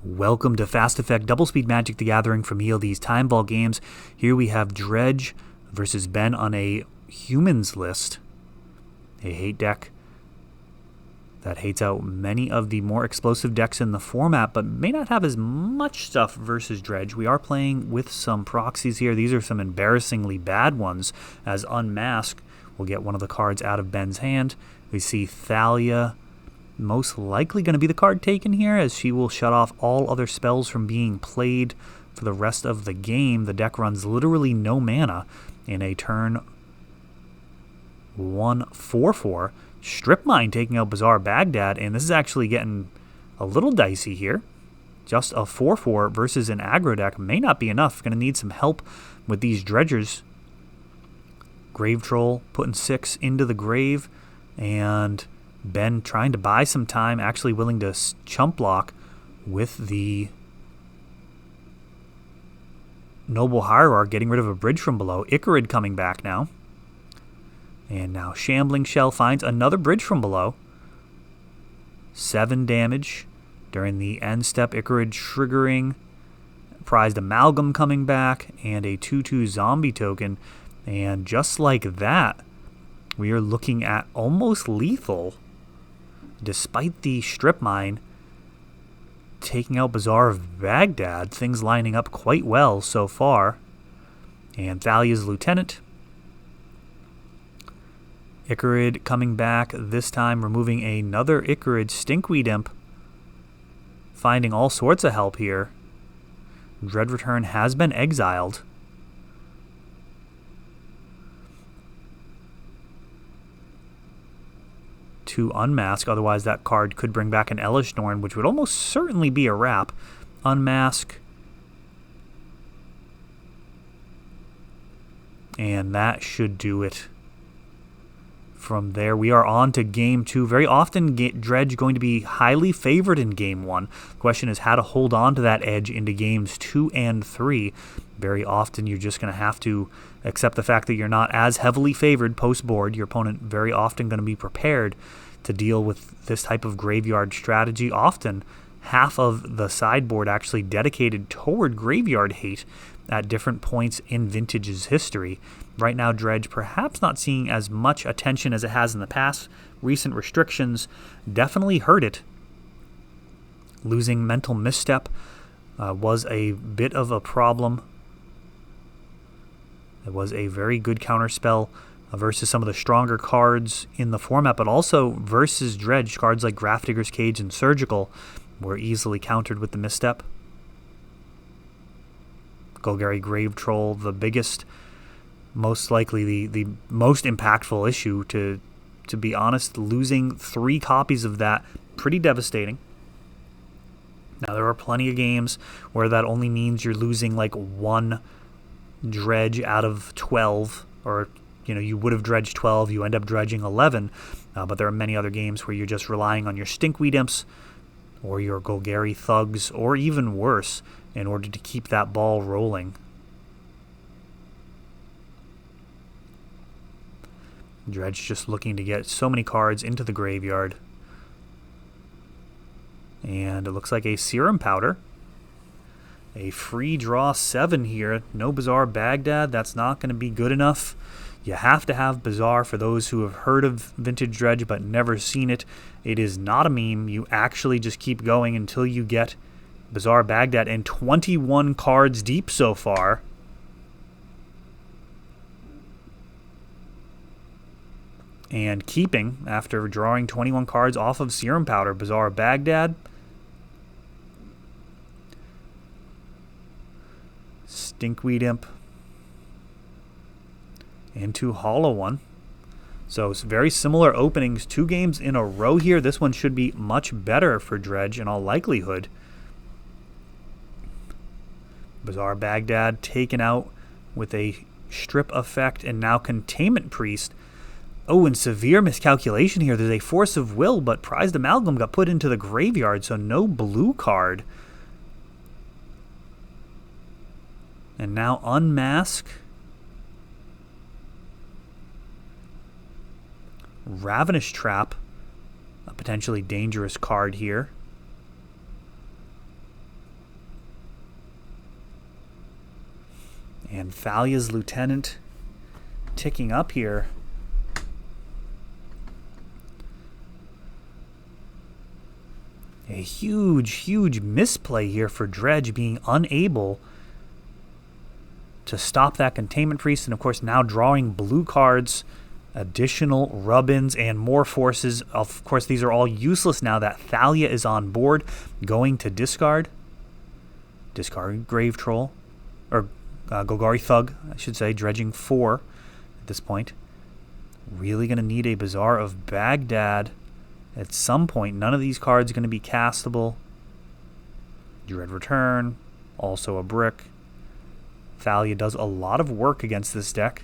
Welcome to Fast Effect Double Speed Magic the Gathering from ELD's Time Ball Games. Here we have Dredge versus Ben on a Humans list. A hate deck that hates out many of the more explosive decks in the format, but may not have as much stuff versus Dredge. We are playing with some proxies here. These are some embarrassingly bad ones, as Unmask will get one of the cards out of Ben's hand. We see Thalia most likely going to be the card taken here, as she will shut off all other spells from being played for the rest of the game. The deck runs literally no mana in a turn 1/4/4. Strip Mine taking out Bazaar Baghdad, and this is actually getting a little dicey here. Just a 4/4 versus an aggro deck may not be enough. Going to need some help with these dredgers. Grave Troll putting 6 into the grave, and Ben trying to buy some time, actually willing to chump block with the Noble Hierarch, getting rid of a bridge from below. Icarid coming back now. And now Shambling Shell finds another bridge from below. 7 damage during the end step. Icarid triggering. Prized Amalgam coming back. And a 2/2 zombie token. And just like that, we are looking at almost lethal. Despite the Strip Mine taking out Bazaar of Baghdad, things lining up quite well so far. And Thalia's Lieutenant. Icarid coming back, this time removing another Icarid. Stinkweed Imp finding all sorts of help here. Dread Return has been exiled. To Unmask, otherwise that card could bring back an Elish Norn, which would almost certainly be a wrap. Unmask. And that should do it. From there, we are on to Game 2. Very often, Dredge going to be highly favored in Game 1. The question is how to hold on to that edge into Games 2 and 3. Very often, you're just going to have to accept the fact that you're not as heavily favored post-board. Your opponent very often going to be prepared to deal with this type of graveyard strategy. Often, half of the sideboard actually dedicated toward graveyard hate at different points in Vintage's history. Right now, Dredge perhaps not seeing as much attention as it has in the past. Recent restrictions definitely hurt it. Losing Mental Misstep was a bit of a problem. It was a very good counterspell versus some of the stronger cards in the format, but also versus Dredge. Cards like Grafdigger's Cage and Surgical were easily countered with the Misstep. Golgari Grave Troll, the biggest, most likely the most impactful issue. To be honest, losing 3 copies of that, pretty devastating. Now, there are plenty of games where that only means you're losing like 1 dredge out of 12, or you would have dredged 12, you end up dredging 11, but there are many other games where you're just relying on your Stinkweed Imps or your Golgari Thugs, or even worse, in order to keep that ball rolling. Dredge just looking to get so many cards into the graveyard. And it looks like a Serum Powder. A free draw 7 here. No Bazaar Baghdad. That's not going to be good enough. You have to have Bazaar for those who have heard of Vintage Dredge but never seen it. It is not a meme. You actually just keep going until you get Bazaar Baghdad, and 21 cards deep so far. And keeping, after drawing 21 cards off of Serum Powder, Bazaar Baghdad. Stinkweed Imp. Into Hollow One. So it's very similar openings. 2 games in a row here. This one should be much better for Dredge in all likelihood. Bazaar Baghdad taken out with a strip effect, and now Containment Priest. Oh, and severe miscalculation here. There's a Force of Will, but Prized Amalgam got put into the graveyard, so no blue card. And now Unmask. Ravenous Trap, a potentially dangerous card here. And Thalia's Lieutenant ticking up here. A huge misplay here for Dredge, being unable to stop that Containment Priest. And, of course, now drawing blue cards, additional rub-ins, and more forces. Of course, these are all useless now that Thalia is on board. Going to discard. Discard Grave Troll. Or Golgari Thug, I should say. Dredging 4 at this point. Really going to need a Bazaar of Baghdad at some point. None of these cards are going to be castable. Dread Return. Also a brick. Thalia does a lot of work against this deck,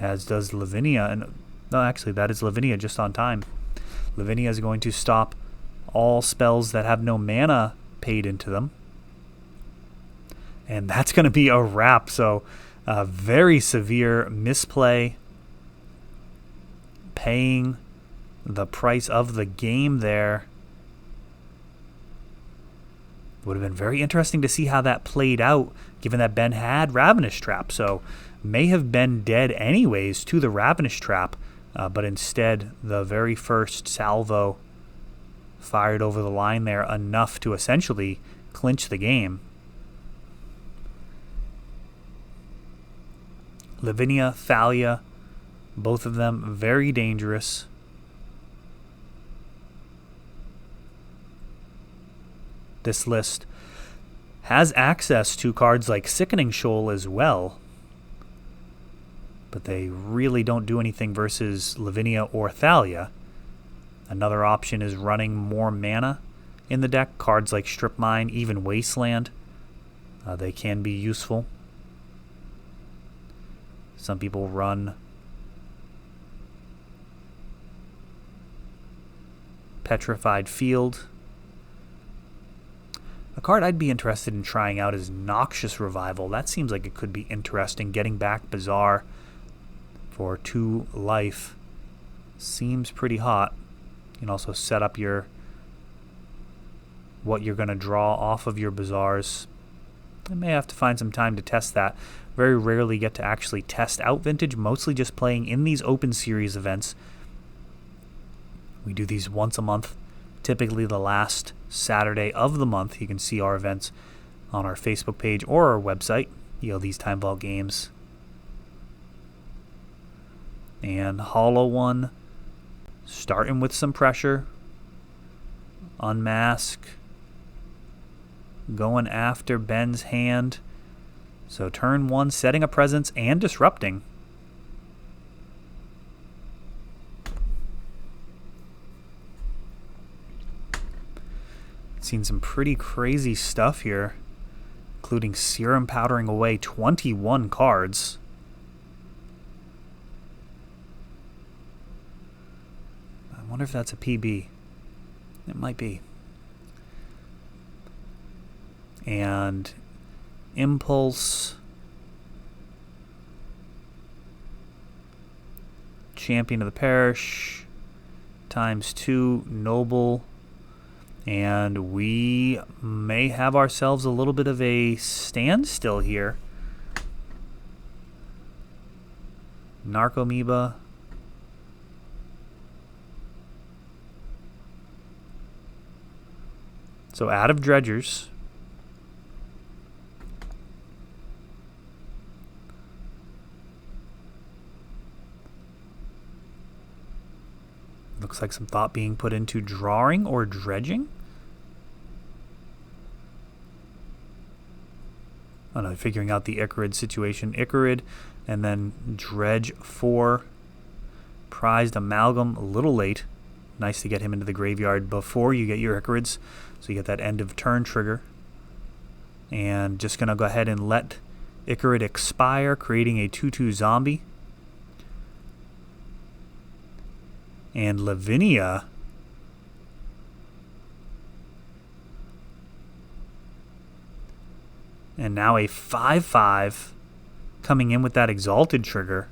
as does Lavinia. And no, actually, that is Lavinia just on time. Lavinia is going to stop all spells that have no mana paid into them. And that's going to be a wrap. So, very severe misplay. Paying the price of the game there. Would have been very interesting to see how that played out, given that Ben had Ravenous Trap. So, may have been dead anyways to the Ravenous Trap, but instead the very first salvo fired over the line there, enough to essentially clinch the game. Lavinia, Thalia, both of them very dangerous. This list has access to cards like Sickening Shoal as well, but they really don't do anything versus Lavinia or Thalia. Another option is running more mana in the deck. Cards like Strip Mine, even Wasteland, they can be useful. Some people run Petrified Field. A card I'd be interested in trying out is Noxious Revival. That seems like it could be interesting. Getting back Bazaar for 2 life seems pretty hot. You can also set up what you're going to draw off of your Bazaars. I may have to find some time to test that. Very rarely get to actually test out Vintage, mostly just playing in these Open Series events. We do these once a month, typically the last Saturday of the month. You can see our events on our Facebook page or our website, ELD's Time Vault Games. And Hollow One, starting with some pressure. Unmask. Going after Ben's hand. So turn 1, setting a presence and disrupting. Seen some pretty crazy stuff here, including Serum Powdering away 21 cards. I wonder if that's a PB. It might be. And Impulse. Champion of the Parish. ×2 Noble. And we may have ourselves a little bit of a standstill here. Narcomoeba. So out of Dredgers. Looks like some thought being put into drawing or dredging. Oh no, figuring out the Icarid situation. Icarid, and then Dredge 4. Prized Amalgam, a little late. Nice to get him into the graveyard before you get your Icarids, so you get that end of turn trigger. And just going to go ahead and let Icarid expire, creating a 2/2 zombie. And Lavinia and now a 5/5 coming in with that Exalted trigger.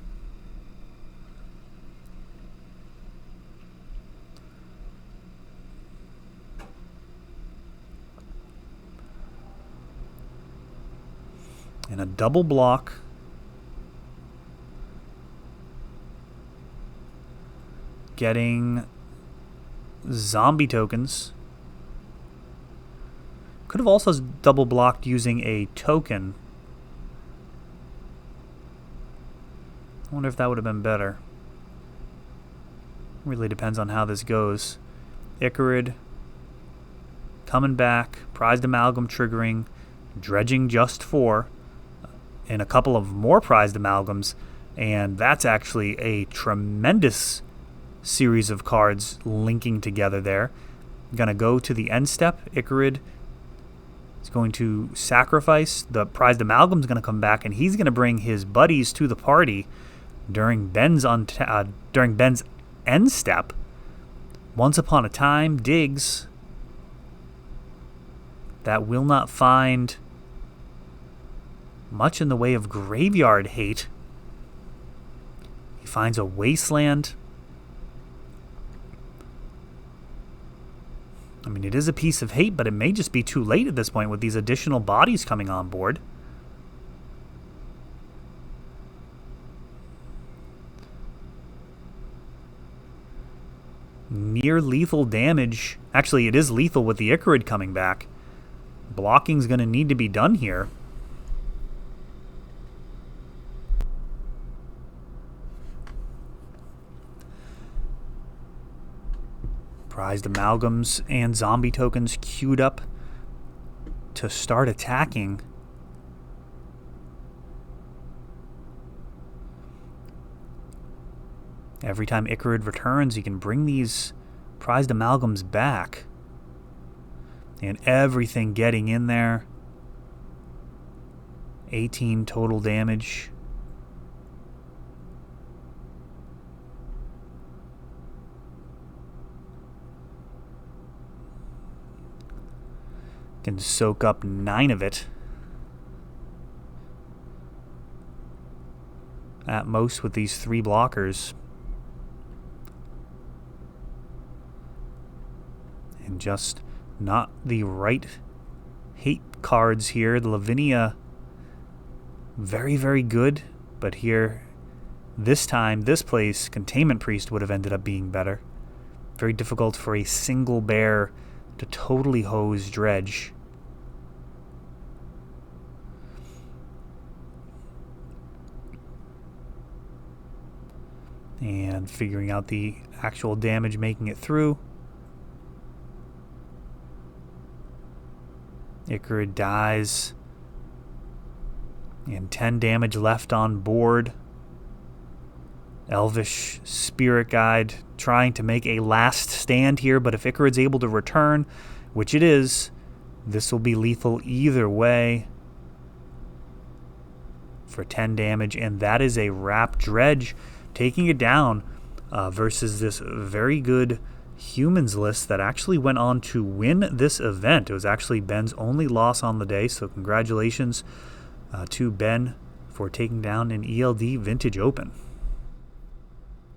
And a double block. Getting zombie tokens. Could have also double blocked using a token. I wonder if that would have been better. Really depends on how this goes. Icarid coming back, prized amalgam triggering, dredging just 4, and a couple of more prized amalgams, and that's actually a tremendous series of cards linking together there. Gonna go to the end step. Icarid is going to sacrifice. The prized amalgam is going to come back, and he's going to bring his buddies to the party during Ben's end step. Once upon a time, digs. That will not find much in the way of graveyard hate. He finds a wasteland. I mean, it is a piece of hate, but it may just be too late at this point with these additional bodies coming on board. Near lethal damage. Actually, it is lethal with the Icarid coming back. Blocking's going to need to be done here. Prized amalgams and zombie tokens queued up to start attacking. Every time Icarid returns, you can bring these prized amalgams back. And everything getting in there. 18 total damage. Can soak up 9 of it. At most with these 3 blockers. And just not the right hate cards here. The Lavinia, very, very good. But here, this time, this place, Containment Priest would have ended up being better. Very difficult for a single bear to totally hose Dredge. And figuring out the actual damage, making it through. Icarid dies. And 10 damage left on board. Elvish Spirit Guide trying to make a last stand here, but if Icarid's able to return, which it is, this will be lethal either way for 10 damage, and that is a wrap. Dredge taking it down versus this very good humans list that actually went on to win this event. It was actually Ben's only loss on the day, so congratulations to Ben for taking down an ELD Vintage Open.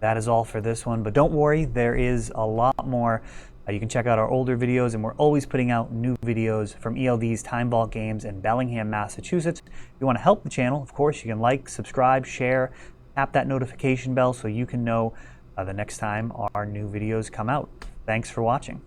That is all for this one, but don't worry, there is a lot more. You can check out our older videos, and we're always putting out new videos from ELD's Time Vault Games in Bellingham, Massachusetts. If you want to help the channel, of course, you can like, subscribe, share, tap that notification bell so you can know the next time our new videos come out. Thanks for watching.